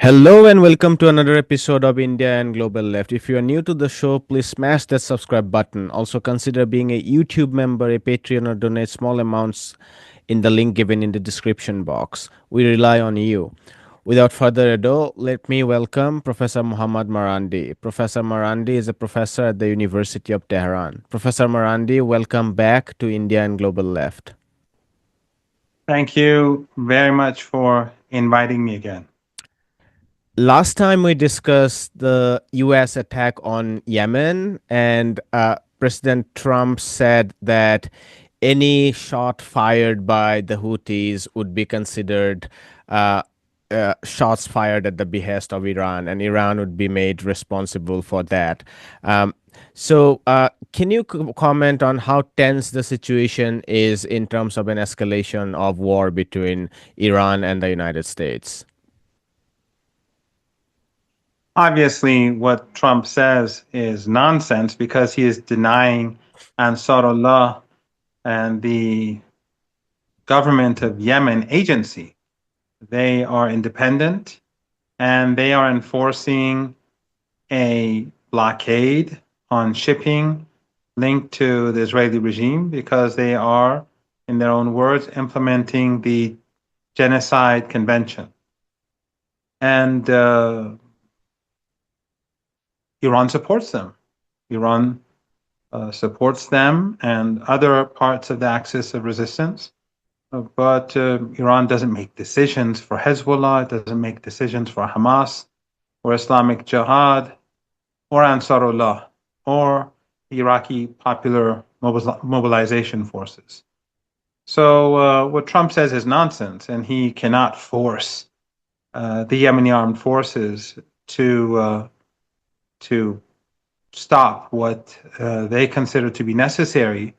Hello and welcome to another episode of India and Global Left. If you are new to the show, please smash that subscribe button. Also consider being a YouTube member, a Patreon, or donate small amounts in the link given in the description box. We rely on you. Without further ado, let me welcome Professor Mohammad Marandi. Professor Marandi is a professor at the University of Tehran. Professor Marandi, welcome back to India and Global Left. Thank you very much for inviting me again. Last time we discussed the US attack on Yemen, and President Trump said that any shot fired by the Houthis would be considered shots fired at the behest of Iran, and Iran would be made responsible for that. Can you comment on how tense the situation is in terms of an escalation of war between Iran and the United States? Obviously, what Trump says is nonsense because he is denying Ansarullah and the government of Yemen agency. They are independent and they are enforcing a blockade on shipping linked to the Israeli regime because they are, in their own words, implementing the Genocide Convention. And Iran supports them. Iran supports them and other parts of the axis of resistance. But Iran doesn't make decisions for Hezbollah, it doesn't make decisions for Hamas or Islamic Jihad or Ansarullah or Iraqi Popular Mobilization Forces. So what Trump says is nonsense, and he cannot force the Yemeni armed forces to stop what they consider to be necessary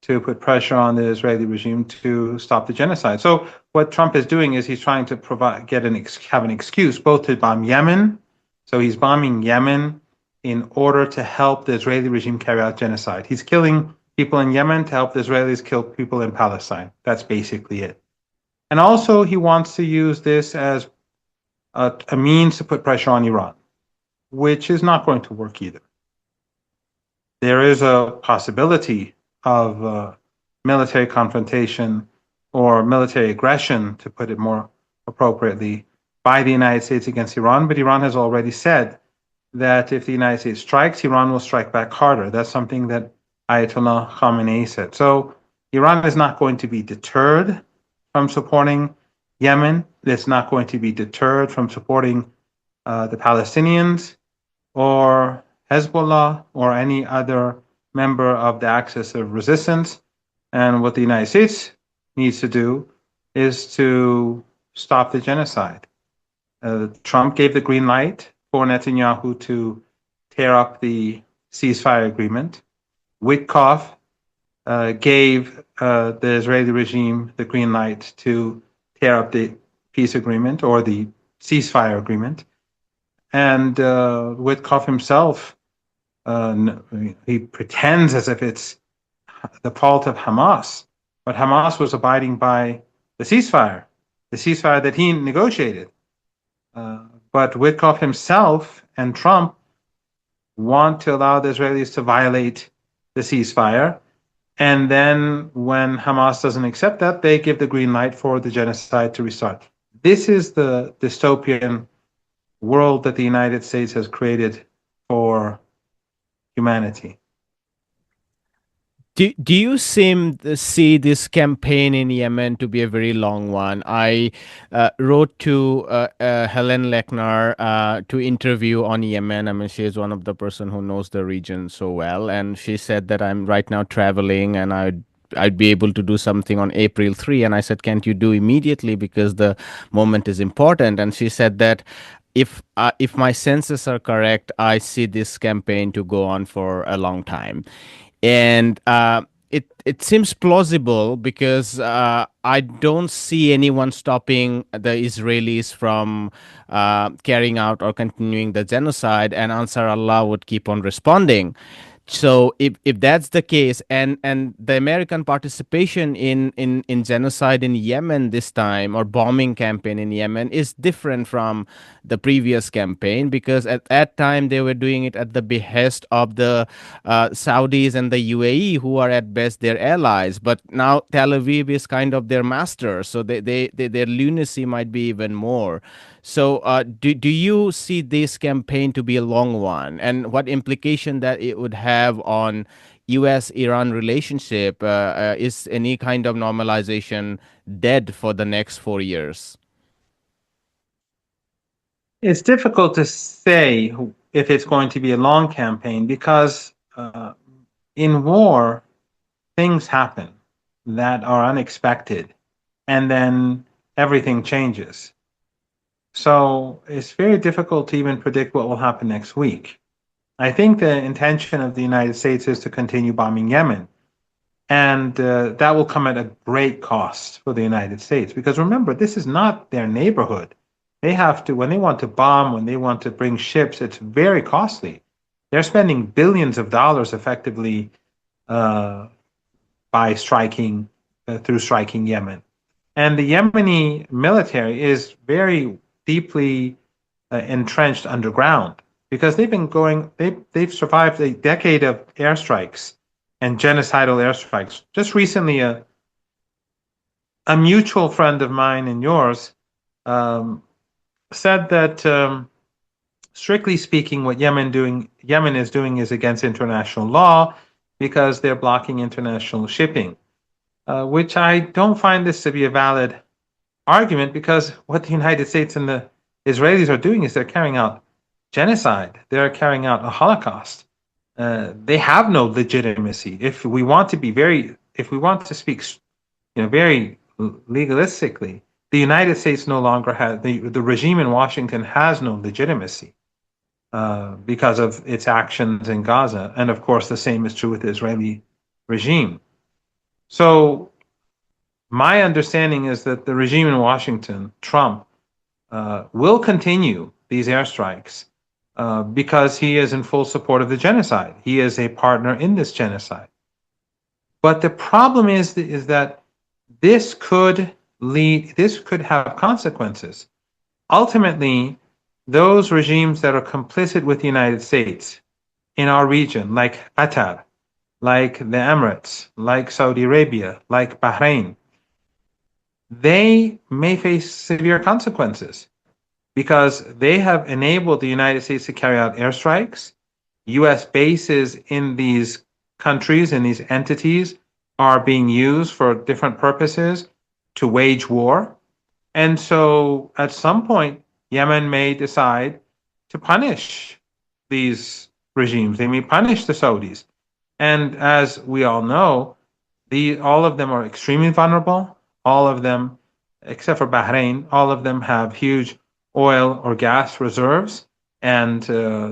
to put pressure on the Israeli regime to stop the genocide. So what Trump is doing is he's trying to have an excuse both to bomb Yemen. So he's bombing Yemen in order to help the Israeli regime carry out genocide. He's killing people in Yemen to help the Israelis kill people in Palestine. That's basically it. And also he wants to use this as a means to put pressure on Iran, which is not going to work either. There is a possibility of military confrontation or military aggression, to put it more appropriately, by the United States against Iran, but Iran has already said that if the United States strikes, Iran will strike back harder. That's something that Ayatollah Khamenei said. So Iran is not going to be deterred from supporting Yemen. It's not going to be deterred from supporting the Palestinians or Hezbollah or any other member of the axis of resistance. And what the United States needs to do is to stop the genocide. Trump gave the green light for Netanyahu to tear up the ceasefire agreement. Witkoff gave the Israeli regime the green light to tear up the peace agreement or the ceasefire agreement. And Witkoff himself, he pretends as if it's the fault of Hamas, but Hamas was abiding by the ceasefire that he negotiated. But Witkoff himself and Trump want to allow the Israelis to violate the ceasefire. And then when Hamas doesn't accept that, they give the green light for the genocide to restart. This is the dystopian world that the United States has created for humanity. Do you see this campaign in Yemen to be a very long one? I wrote to Helen Lechner to interview on Yemen. I mean, she is one of the person who knows the region so well, and she said that I'm right now traveling and I'd be able to do something on April 3. And I said, can't you do immediately because the moment is important? And she said that if my senses are correct, I see this campaign to go on for a long time. And it seems plausible because I don't see anyone stopping the Israelis from carrying out or continuing the genocide, and Ansar Allah would keep on responding. So if that's the case, and the American participation in genocide in Yemen this time, or bombing campaign in Yemen, is different from the previous campaign, because at that time they were doing it at the behest of the Saudis and the UAE, who are at best their allies, but now Tel Aviv is kind of their master, so their lunacy might be even more. So, do you see this campaign to be a long one, and what implication that it would have on U.S.-Iran relationship? Is any kind of normalization dead for the next 4 years? It's difficult to say if it's going to be a long campaign because in war, things happen that are unexpected, and then everything changes. So it's very difficult to even predict what will happen next week. I think the intention of the United States is to continue bombing Yemen. And that will come at a great cost for the United States. Because remember, this is not their neighborhood. They have to, when they want to bomb, when they want to bring ships, it's very costly. They're spending billions of dollars effectively uh, by striking, through striking Yemen. And the Yemeni military is very deeply entrenched underground because they've survived a decade of airstrikes and genocidal airstrikes. Just recently, a mutual friend of mine and yours um, said that, strictly speaking, what Yemen is doing is against international law because they're blocking international shipping, which I don't find this to be a valid argument because what the United States and the Israelis are doing is they're carrying out genocide. They're carrying out a Holocaust. They have no legitimacy. If we want to speak, very legalistically, the United States no longer has the regime in Washington has no legitimacy because of its actions in Gaza, and of course, the same is true with the Israeli regime. So, my understanding is that the regime in Washington, Trump, will continue these airstrikes because he is in full support of the genocide. He is a partner in this genocide. But the problem is that this could have consequences. Ultimately, those regimes that are complicit with the United States in our region, like Qatar, like the Emirates, like Saudi Arabia, like Bahrain, they may face severe consequences because they have enabled the United States to carry out airstrikes. US bases in these countries, in these entities, are being used for different purposes to wage war. And so at some point, Yemen may decide to punish these regimes. They may punish the Saudis. And as we all know, all of them are extremely vulnerable. All of them, except for Bahrain, all of them have huge oil or gas reserves, and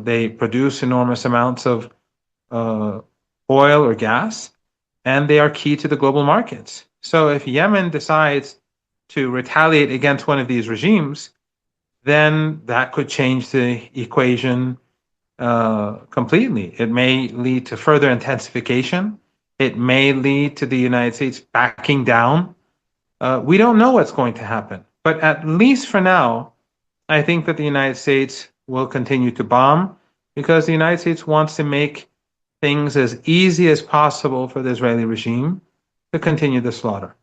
they produce enormous amounts of uh, oil or gas, and they are key to the global markets. So if Yemen decides to retaliate against one of these regimes, then that could change the equation completely. It may lead to further intensification. It may lead to the United States backing down. We don't know what's going to happen. But at least for now, I think that the United States will continue to bomb because the United States wants to make things as easy as possible for the Israeli regime to continue the slaughter.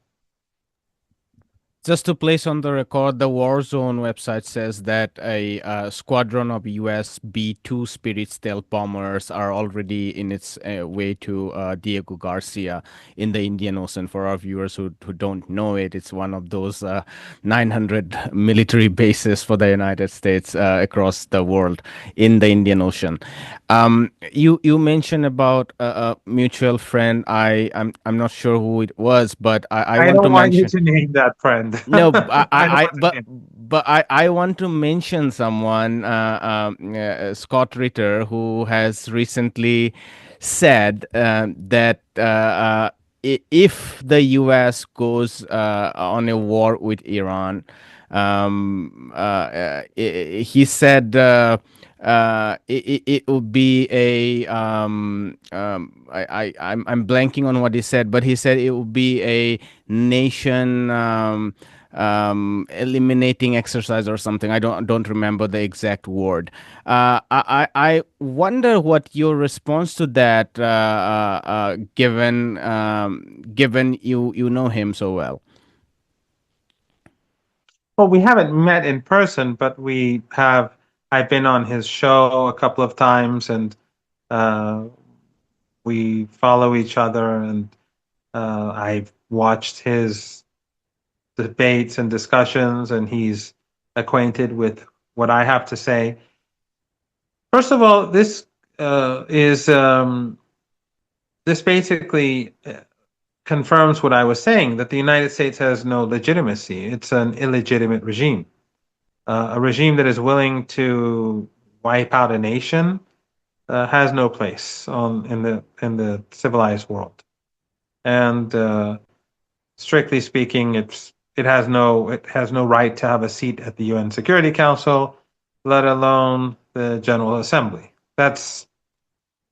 Just to place on the record, the Warzone website says that a squadron of US B-2 Spirit stealth bombers are already in its way to Diego Garcia in the Indian Ocean. For our viewers who don't know it, it's one of those 900 military bases for the United States across the world in the Indian Ocean. You mentioned about a mutual friend. I'm not sure who it was, but I I want to don't want you mention. to name that friend. No, I don't I want to but name. I want to mention someone, Scott Ritter, who has recently said that if the U.S. goes on a war with Iran, he said it would be a I'm blanking on what he said, but he said it would be a nation eliminating exercise or something. I don't remember the exact word. I wonder what your response to that, given you know him so well. Well, we haven't met in person, but we have. I've been on his show a couple of times, and uh, we follow each other. And I've watched his debates and discussions, and he's acquainted with what I have to say. First of all, is this basically confirms what I was saying, that the United States has no legitimacy. It's an illegitimate regime, a regime that is willing to wipe out a nation has no place in the civilized world. And strictly speaking, it has no right to have a seat at the UN Security Council, let alone the General Assembly. That's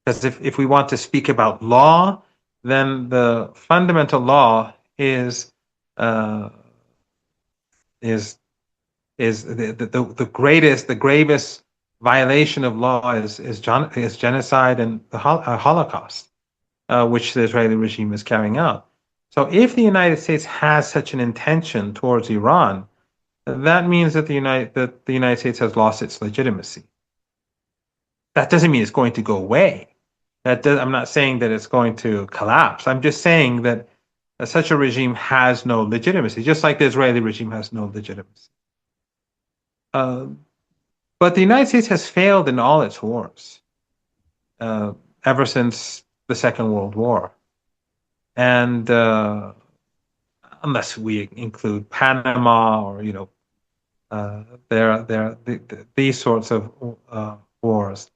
because if we want to speak about law, then the fundamental law uh, is the greatest, the gravest violation of law is genocide and the Holocaust, which the Israeli regime is carrying out. So, if the United States has such an intention towards Iran, that means that the United States has lost its legitimacy. That doesn't mean it's going to go away. I'm not saying that it's going to collapse. I'm just saying that such a regime has no legitimacy, just like the Israeli regime has no legitimacy. Uh, but the United States has failed in all its wars ever since the Second World War, and unless we include Panama or these sorts of wars.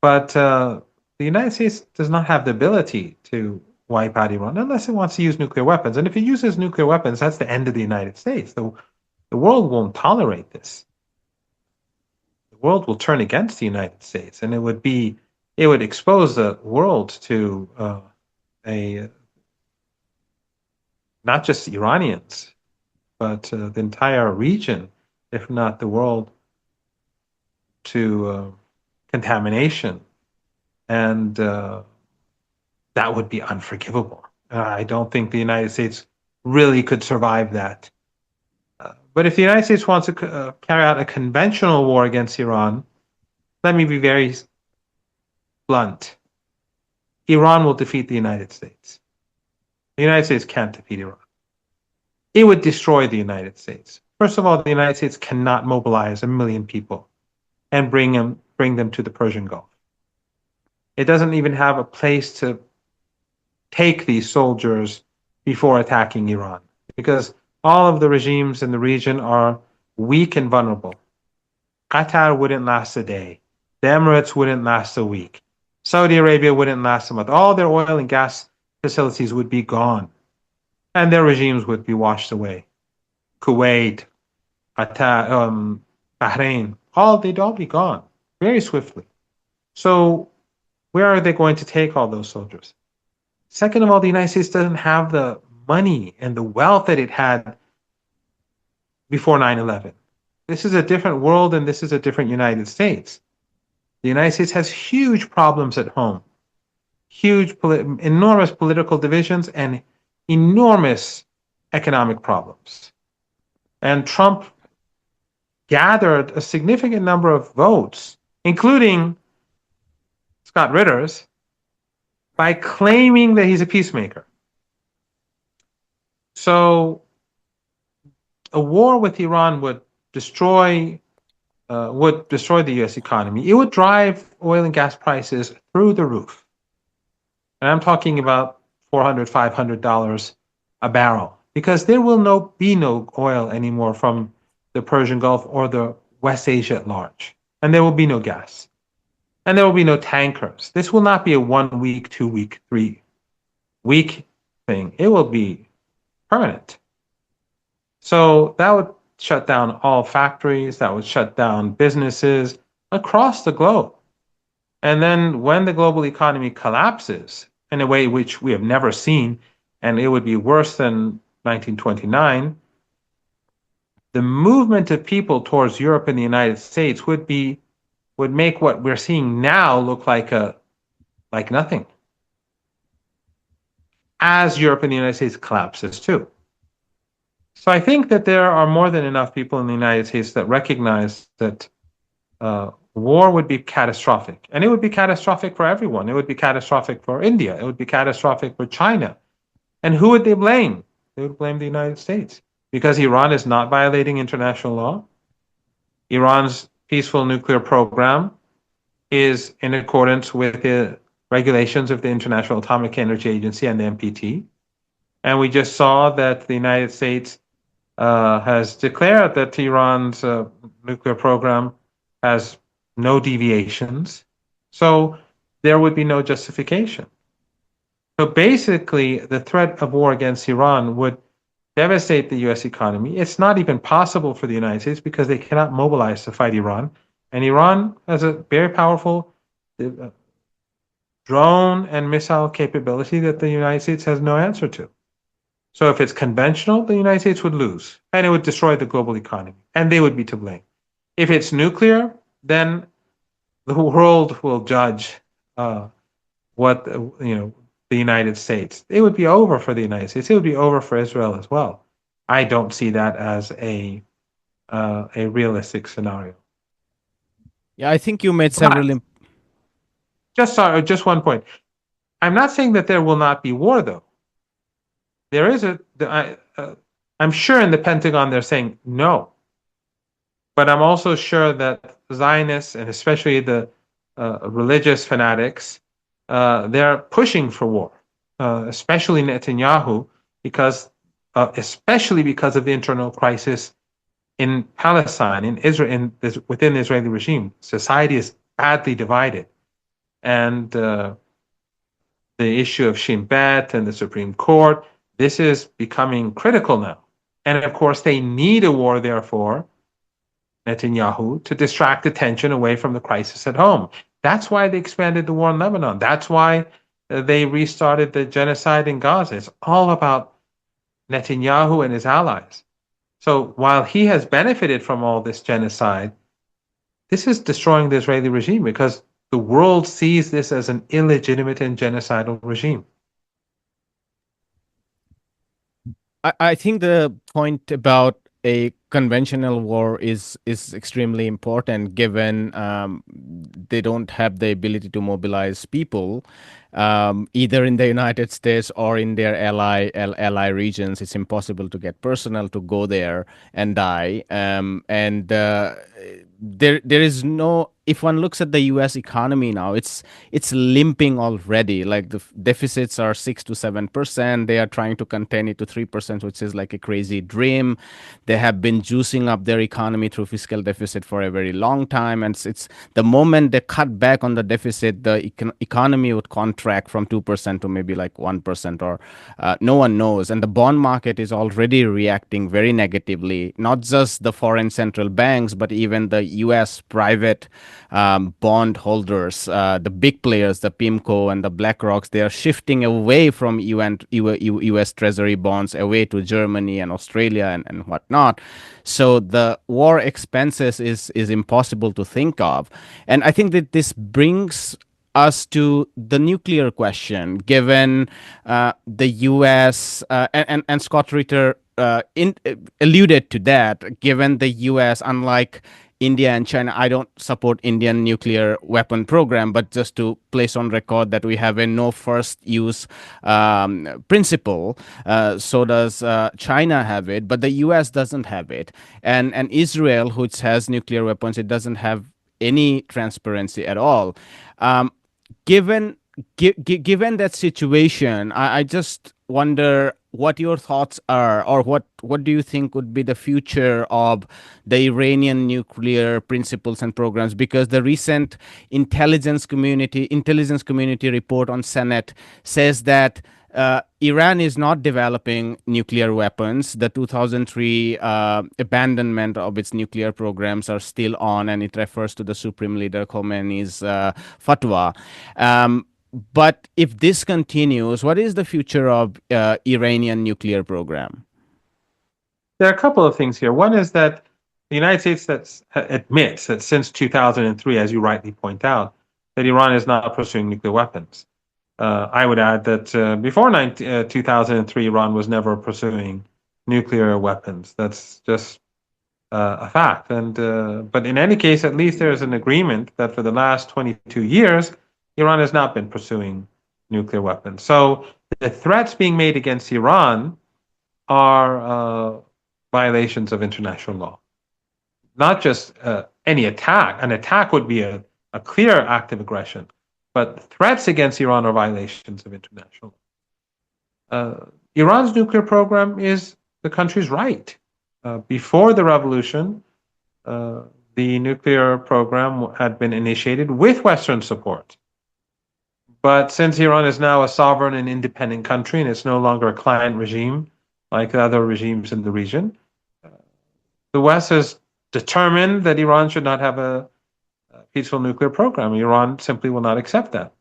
But the United States does not have the ability to wipe out Iran unless it wants to use nuclear weapons. And if it uses nuclear weapons, that's the end of the United States. The world won't tolerate this. The world will turn against the United States, and it would expose the world to a not just Iranians, but the entire region, if not the world, to contamination, and that would be unforgivable. I don't think the United States really could survive that. But if the United States wants to carry out a conventional war against Iran, let me be very blunt. Iran will defeat the United States. The United States can't defeat Iran. It would destroy the United States. First of all, the United States cannot mobilize 1 million people and bring them to the Persian Gulf. It doesn't even have a place to take these soldiers before attacking Iran, because all of the regimes in the region are weak and vulnerable. Qatar wouldn't last a day. The Emirates wouldn't last a week. Saudi Arabia wouldn't last a month. All their oil and gas facilities would be gone, and their regimes would be washed away. Kuwait, Qatar, Bahrain, they'd all be gone very swiftly. So where are they going to take all those soldiers? Second of all, the United States doesn't have the money and the wealth that it had before 9/11. This is a different world, and this is a different United States. The United States has huge problems at home, enormous political divisions, and enormous economic problems. And Trump gathered a significant number of votes, including Scott Ritter's, by claiming that he's a peacemaker. So a war with Iran would destroy the U.S. economy. It would drive oil and gas prices through the roof. And I'm talking about $400, $500 a barrel, because there will be no oil anymore from the Persian Gulf or the West Asia at large. And there will be no gas. And there will be no tankers. This will not be a 1 week, 2 week, 3 week thing. It will be permanent. So that would shut down all factories. That would shut down businesses. across the globe. And then when the global economy collapses in a way which we have never seen, and it would be worse than 1929, the movement of people towards Europe and the United States would make what we're seeing now look like nothing, as Europe and the United States collapses too. So I think that there are more than enough people in the United States that recognize that war would be catastrophic. And it would be catastrophic for everyone. It would be catastrophic for India. It would be catastrophic for China. And who would they blame? They would blame the United States because Iran is not violating international law. Iran's peaceful nuclear program is in accordance with the regulations of the International Atomic Energy Agency and the NPT. And we just saw that the United States has declared that Iran's nuclear program has no deviations. So there would be no justification. So basically, the threat of war against Iran would devastate the US economy. It's not even possible for the United States because they cannot mobilize to fight Iran. And Iran has a very powerful drone and missile capability that the United States has no answer to. So if it's conventional, the United States would lose and it would destroy the global economy and they would be to blame. If it's nuclear, then the world will judge what the United States. It would be over for the United States. It would be over for Israel as well. I don't see that as a realistic scenario. Yeah, I think you made But several. just one point. I'm not saying that there will not be war, though. There is I'm sure in the Pentagon they're saying no. But I'm also sure that Zionists and especially the religious fanatics, they're pushing for war, especially Netanyahu, especially because of the internal crisis in Palestine, in Israel, within the Israeli regime. Society is badly divided, and the issue of Shin Bet and the Supreme Court, this is becoming critical now. And of course, they need a war, therefore, Netanyahu, to distract attention away from the crisis at home. That's why they expanded the war in Lebanon. That's why they restarted the genocide in Gaza. It's all about Netanyahu and his allies. So while he has benefited from all this genocide, this is destroying the Israeli regime because the world sees this as an illegitimate and genocidal regime. I think the point about a conventional war is extremely important, given they don't have the ability to mobilize people, either in the United States or in their ally regions. It's impossible to get personnel to go there and die. And there is no. If one looks at the U.S. economy now, it's limping already. Like the deficits are 6 to 7%. They are trying to contain it to 3%, which is like a crazy dream. They have been juicing up their economy through fiscal deficit for a very long time, and it's the moment they cut back on the deficit, the economy would contract from 2% to maybe like 1%, or no one knows. And the bond market is already reacting very negatively. Not just the foreign central banks, but even the U.S. private bond holders, the big players, the PIMCO and the BlackRocks, they are shifting away from U.S. Treasury bonds, away to Germany and Australia and whatnot. So the war expenses is impossible to think of. And I think that this brings us to the nuclear question, given the U.S. And Scott Ritter alluded to that, given the U.S., unlike India and China. I don't support Indian nuclear weapon program, but just to place on record that we have a no first use principle. So does China have it, but the U.S. doesn't have it. And Israel, which has nuclear weapons, it doesn't have any transparency at all. Given that situation, I just wonder what your thoughts are, or what do you think would be the future of the Iranian nuclear principles and programs? Because the recent intelligence community report on Senate says that Iran is not developing nuclear weapons. The 2003 abandonment of its nuclear programs are still on, and it refers to the Supreme Leader Khomeini's fatwa. But if this continues, what is the future of Iranian nuclear program? There are a couple of things here. One is that the United States admits that since 2003, as you rightly point out, that Iran is not pursuing nuclear weapons. I would add that before 2003, Iran was never pursuing nuclear weapons. That's just a fact. But in any case, at least there is an agreement that for the last 22 years, Iran has not been pursuing nuclear weapons. So the threats being made against Iran are violations of international law. Not just any attack. An attack would be a clear act of aggression, but threats against Iran are violations of international law. Iran's nuclear program is the country's right. Before the revolution, the nuclear program had been initiated with Western support. But since Iran is now a sovereign and independent country and it's no longer a client regime like the other regimes in the region, the West has determined that Iran should not have a peaceful nuclear program. Iran simply will not accept that.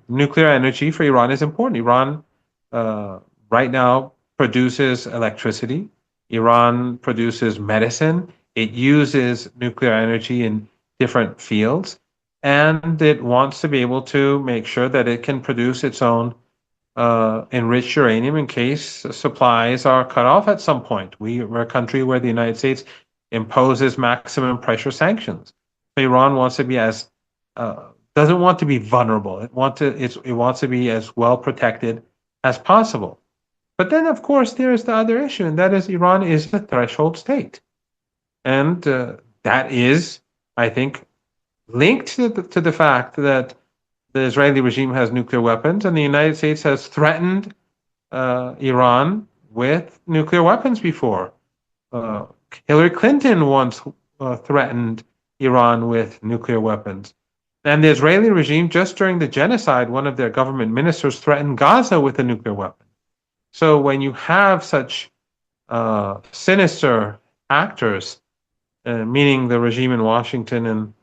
Nuclear energy for Iran is important. Iran right now produces electricity. Iran produces medicine. It uses nuclear energy in different fields. And it wants to be able to make sure that it can produce its own enriched uranium in case supplies are cut off at some point. We're a country where the United States imposes maximum pressure sanctions. So Iran wants to be as doesn't want to be vulnerable. It wants to be as well protected as possible. But then, of course, there is the other issue, and that is Iran is a threshold state, and that is, I think, linked to the fact that the Israeli regime has nuclear weapons, and the United States has threatened Iran with nuclear weapons before. Hillary Clinton once threatened Iran with nuclear weapons. And the Israeli regime, just during the genocide, one of their government ministers threatened Gaza with a nuclear weapon. So when you have such sinister actors, meaning the regime in Washington and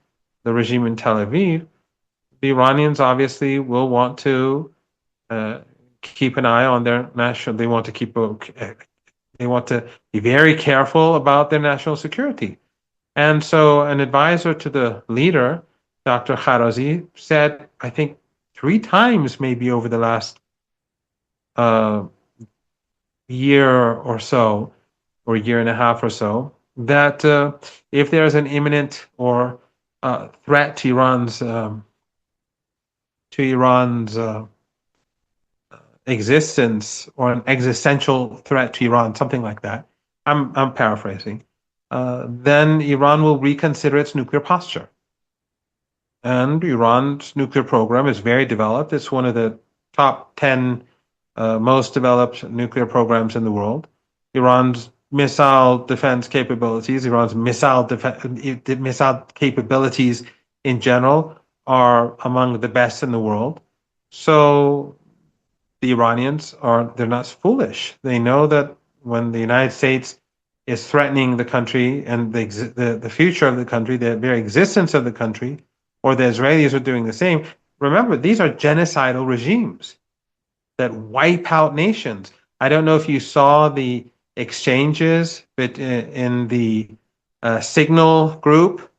the regime in Tel Aviv, the Iranians obviously will want to keep an eye on their national. They want to be very careful about their national security. And so, an advisor to the leader, Dr. Kharazi, said, I think 3 times, maybe over the last year or so, or year and a half or so, that if there is an imminent or threat to Iran's existence, or an existential threat to Iran, something like that. I'm paraphrasing. Then Iran will reconsider its nuclear posture. And Iran's nuclear program is very developed. It's one of the top 10 most developed nuclear programs in the world. Iran's missile defense capabilities, Iran's missile capabilities in general are among the best in the world. So the Iranians they're not foolish. They know that when the United States is threatening the country and the future of the country, the very existence of the country, or the Israelis are doing the same. Remember, these are genocidal regimes that wipe out nations. I don't know if you saw the exchanges in the Signal group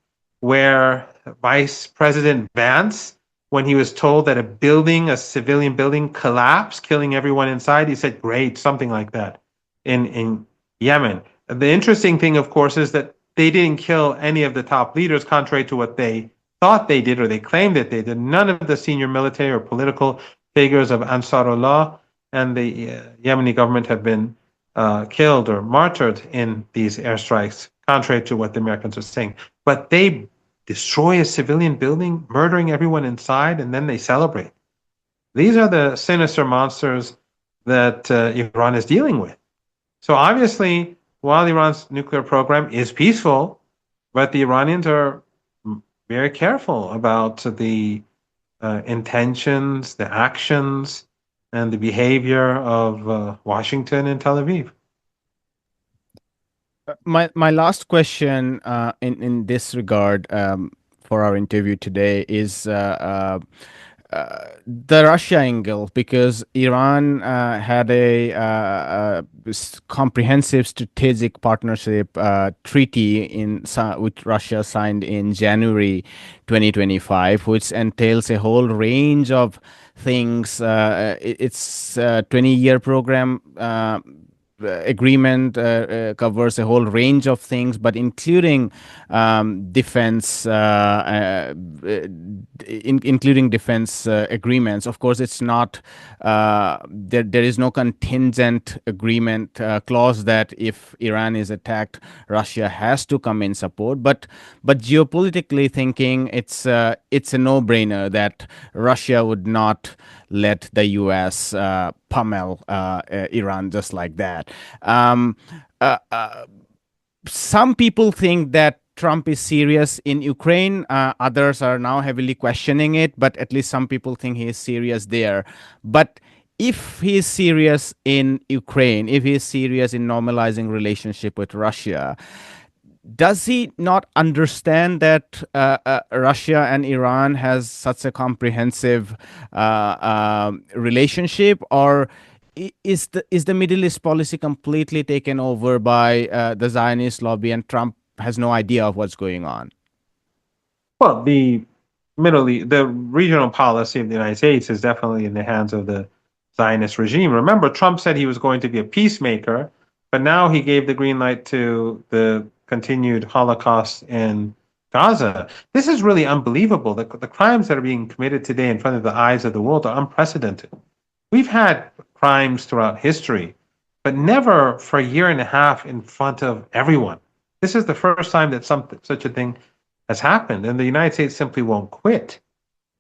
where Vice President Vance, when he was told that a civilian building collapsed, killing everyone inside, he said, great, something like that in Yemen. The interesting thing, of course, is that they didn't kill any of the top leaders, contrary to what they thought they did or they claimed that they did. None of the senior military or political figures of Ansarullah and the Yemeni government have been killed or martyred in these airstrikes, contrary to what the Americans are saying. But they destroy a civilian building, murdering everyone inside, and then they celebrate. These are the sinister monsters that Iran is dealing with. So obviously, while Iran's nuclear program is peaceful, but the Iranians are very careful about the intentions, the actions, and the behavior of Washington and Tel Aviv. My last question in this regard for our interview today is the Russia angle, because Iran had a comprehensive strategic partnership treaty with Russia signed in January 2025, which entails a whole range of things. It's a 20-year program. Agreement covers a whole range of things, but including defense, including defense agreements. Of course, it's not there. There is no contingent agreement clause that if Iran is attacked, Russia has to come in support. But geopolitically thinking, it's a no-brainer that Russia would not let the U.S. Pummel Iran just like that. Um, uh, uh, some people think that Trump is serious in Ukraine. Others are now heavily questioning it, but at least some people think he is serious there. But if he is serious in Ukraine, if he is serious in normalizing relationship with Russia, does he not understand that Russia and Iran has such a comprehensive relationship, or is the Middle East policy completely taken over by the Zionist lobby, and Trump has no idea of what's going on? Well, the regional policy of the United States is definitely in the hands of the Zionist regime. Remember, Trump said he was going to be a peacemaker, but now he gave the green light to the continued Holocaust in Gaza. This is really unbelievable. The crimes that are being committed today in front of the eyes of the world are unprecedented. We've had crimes throughout history, but never for a year and a half in front of everyone. This is the first time that such a thing has happened, and the United States simply won't quit.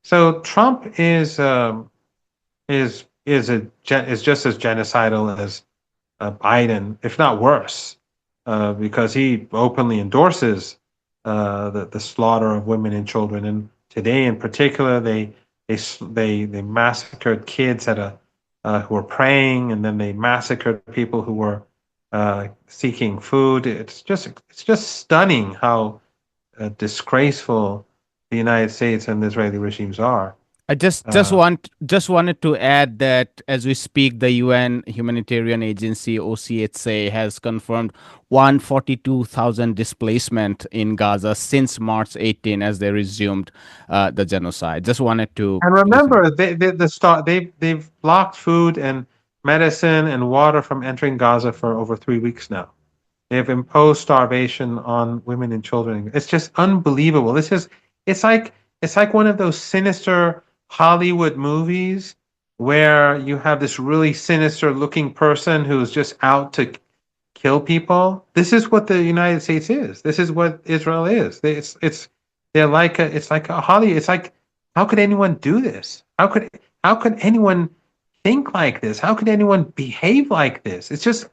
So Trump is just as genocidal as Biden, if not worse, because he openly endorses the slaughter of women and children. And today, in particular, they massacred kids who were praying, and then they massacred people who were seeking food. It's just stunning how disgraceful the United States and the Israeli regimes are. I Uh, just wanted to add that as we speak, the UN humanitarian agency OCHA has confirmed 142,000 displacement in Gaza since March 18 as they resumed the genocide. Just wanted to and place it. remember, they've blocked food and medicine and water from entering Gaza for over 3 weeks now. They've imposed starvation on women and children. It's just unbelievable. It's like it's like one of those sinister Hollywood movies where you have this really sinister looking person who's just out to kill people. This is what the United States is. This is what Israel is. It's like a Hollywood. It's like, how could anyone do this? How could anyone think like this? How could anyone behave like this? It's just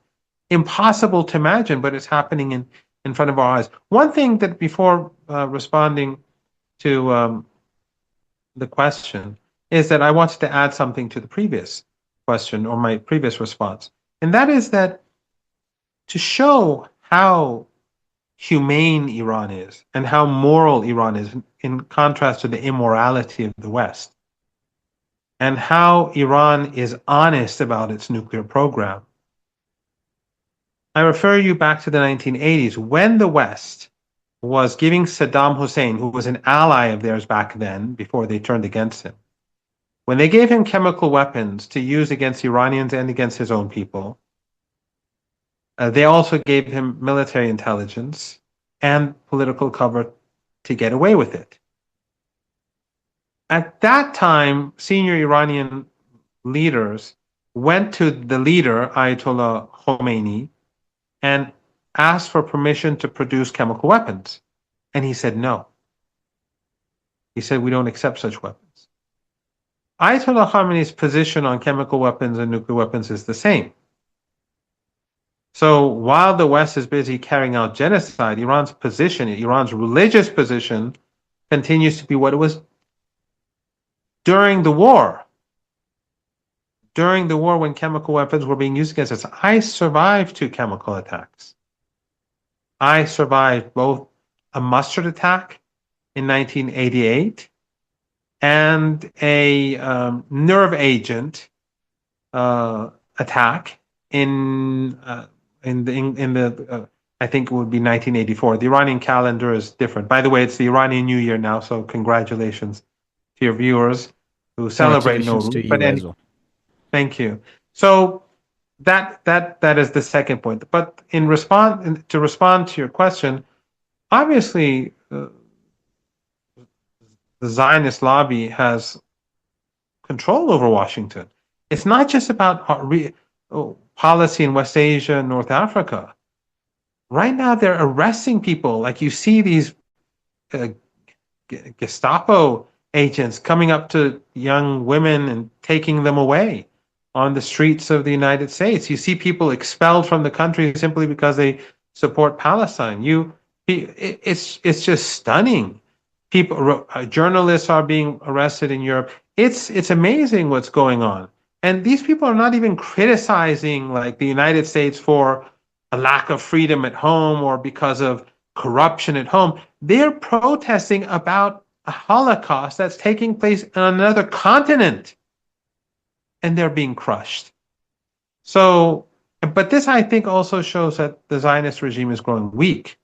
impossible to imagine, but it's happening in front of our eyes. One thing that before responding to the question is that I wanted to add something to the previous question or my previous response, and that is that to show how humane Iran is and how moral Iran is in contrast to the immorality of the West, and how Iran is honest about its nuclear program. I refer you back to the 1980s when the West was giving Saddam Hussein, who was an ally of theirs back then before they turned against him, when they gave him chemical weapons to use against Iranians and against his own people, they also gave him military intelligence and political cover to get away with it. At that time, senior Iranian leaders went to the leader, Ayatollah Khomeini, and asked for permission to produce chemical weapons. And he said no. He said, we don't accept such weapons. Ayatollah Khamenei's position on chemical weapons and nuclear weapons is the same. So while the West is busy carrying out genocide, Iran's position, Iran's religious position, continues to be what it was during the war. during the war when chemical weapons were being used against us. I survived two chemical attacks. I survived both a mustard attack in 1988 and a nerve agent uh, attack in the I think it would be 1984. The Iranian calendar is different. By the way, it's the Iranian New Year now, so congratulations to your viewers who celebrate Congratulations to Nowruz. But you as well. thank you. So that is the second point. But to respond to your question, obviously the Zionist lobby has control over Washington. It's not just about policy in West Asia and North Africa. Right now, they're arresting people. Like you see these uh, Gestapo agents coming up to young women and taking them away on the streets of the United States. You see people expelled from the country simply because they support Palestine. It's just stunning. People, journalists are being arrested in Europe. It's amazing what's going on. And these people are not even criticizing like the United States for a lack of freedom at home or because of corruption at home. They're protesting about a Holocaust that's taking place on another continent, and they're being crushed. So, but this I think also shows that the Zionist regime is growing weak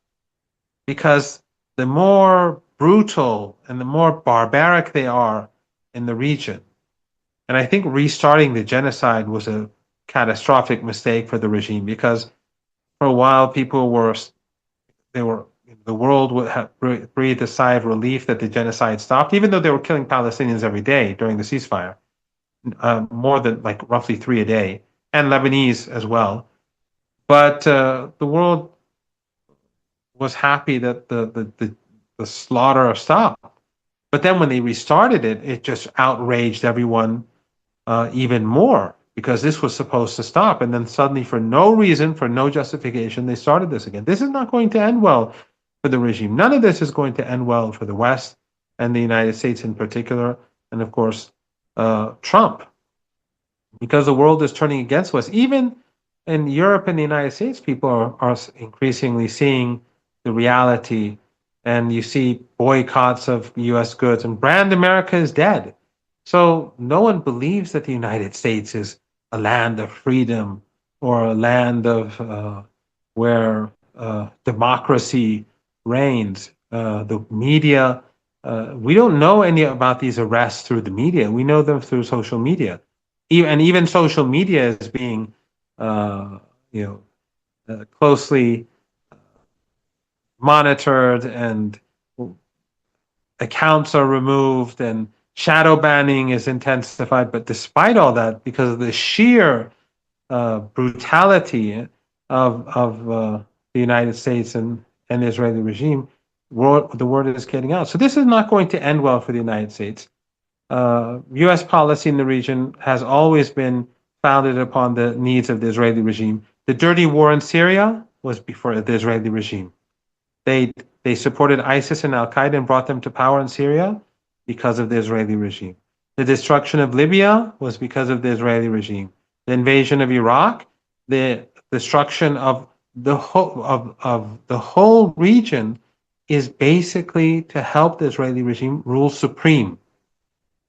because the more brutal and the more barbaric they are in the region, and I think restarting the genocide was a catastrophic mistake for the regime because for a while people were they were the world would have breathed a sigh of relief that the genocide stopped, even though they were killing Palestinians every day during the ceasefire, more than like roughly three a day, and Lebanese as well. But the world was happy that the slaughter stopped. But then when they restarted it, it just outraged everyone even more because this was supposed to stop. And then suddenly, for no reason, for no justification, they started this again. This is not going to end well for the regime. None of this is going to end well for the West and the United States in particular, and of course, Trump, because the world is turning against us. Even in Europe and the United States, people are increasingly seeing the reality, and you see boycotts of U.S. goods, and brand America is dead. So no one believes that the United States is a land of freedom or a land of where democracy reigns. The media, we don't know any about these arrests through the media. We know them through social media, and even social media is being, uh, closely monitored, and accounts are removed, and shadow banning is intensified. But despite all that, because of the sheer brutality of the United States and the Israeli regime, the word is getting out. So this is not going to end well for the United States. U.S. policy in the region has always been founded upon the needs of the Israeli regime. The dirty war in Syria was before the Israeli regime. They they supported ISIS and Al Qaeda and brought them to power in Syria because of the Israeli regime. The destruction of Libya was because of the Israeli regime. The invasion of Iraq, the destruction of the whole region is basically to help the Israeli regime rule supreme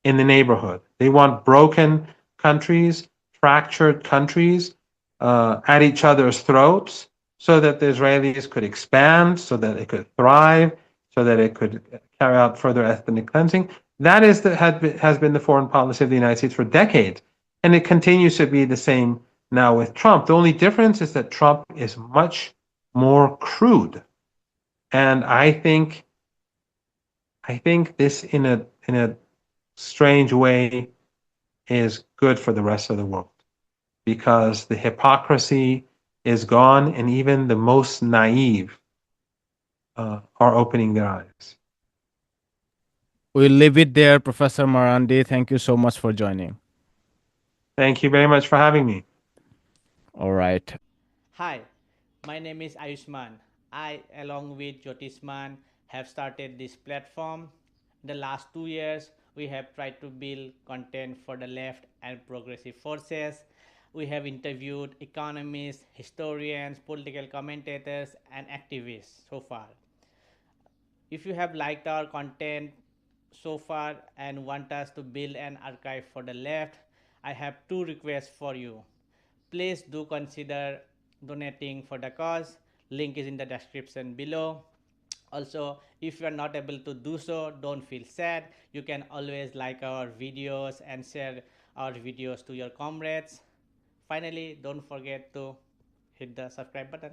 in the neighborhood. They want broken countries, fractured countries at each other's throats so that the Israelis could expand, so that it could thrive, so that it could carry out further ethnic cleansing. That has been the foreign policy of the United States for decades, and it continues to be the same now with Trump. The only difference is that Trump is much more crude, and I think this in a strange way is good for the rest of the world because the hypocrisy is gone, and even the most naive are opening their eyes. We'll leave it there, Professor Marandi. Thank you so much for joining. Thank you very much for having me. All right. Hi, my name is Ayushman. I, along with Jyotisman, have started this platform. In the last 2 years, we have tried to build content for the left and progressive forces. We have interviewed economists, historians, political commentators, and activists so far. If you have liked our content so far and want us to build an archive for the left, I have two requests for you. Please do consider donating for the cause. Link is in the description below. Also, if you are not able to do so, don't feel sad. You can always like our videos and share our videos to your comrades. Finally, don't forget to hit the subscribe button.